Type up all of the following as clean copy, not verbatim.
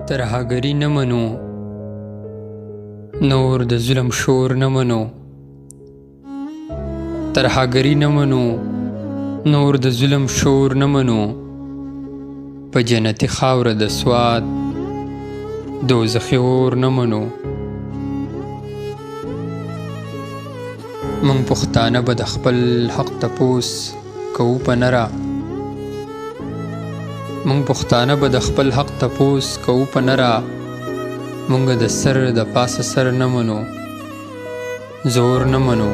ترهګري نه منو، نور د ظلم شور نه منو. ترهګري نه منو، نور د ظلم شور نه منو. په جنتي خاوره د سوات دوزخي اور نه منو. مونږ پښتانه به د خپل حق تپوس کوو په نره. مونږ پښتانه به د خپل حق تپوس کوو په نره. مونږ د سر د پاسه سر نه منو، زور نه منو.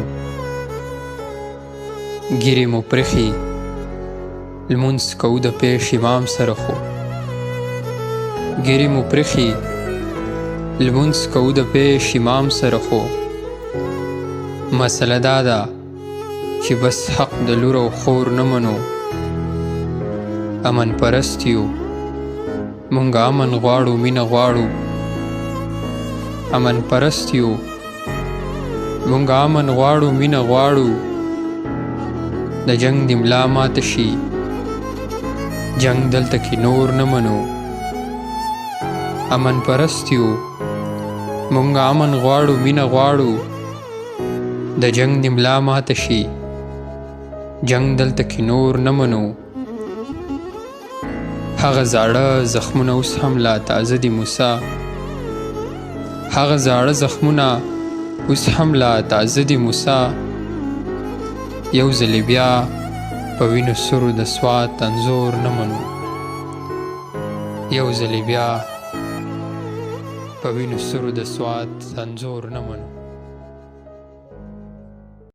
ګیرې مو پرخي لمونځ کوو د پیش امام سره خو. ګیرې مو پرخي لمونځ کوو د پیش امام سره خو. مسله دا ده چې بس حق د لور او خور نه منو. امن پرست یو، مونږ امن غواړو، مینه غواړو. امن پرست یو، مونږ امن غواړو، مینه غواړو. د جنگ د ملا ماته شي، جنگ دلته کې نور نه منو. امن پرست یو، مونږ امن غواړو، مینه غواړو. د جنگ د ملا ماته شي، جنگ دلته کې نور نه منو. هغه زاړه زخمونه اوس هم لا تازه دي موسی. هغه زاړه زخمونه اوس هم لا تازه دي موسی. یو ځلې بیا په وینو سرو د سوات انځور نه منو. یو ځلې بیا په وینو سرو د سوات انځور نه منو.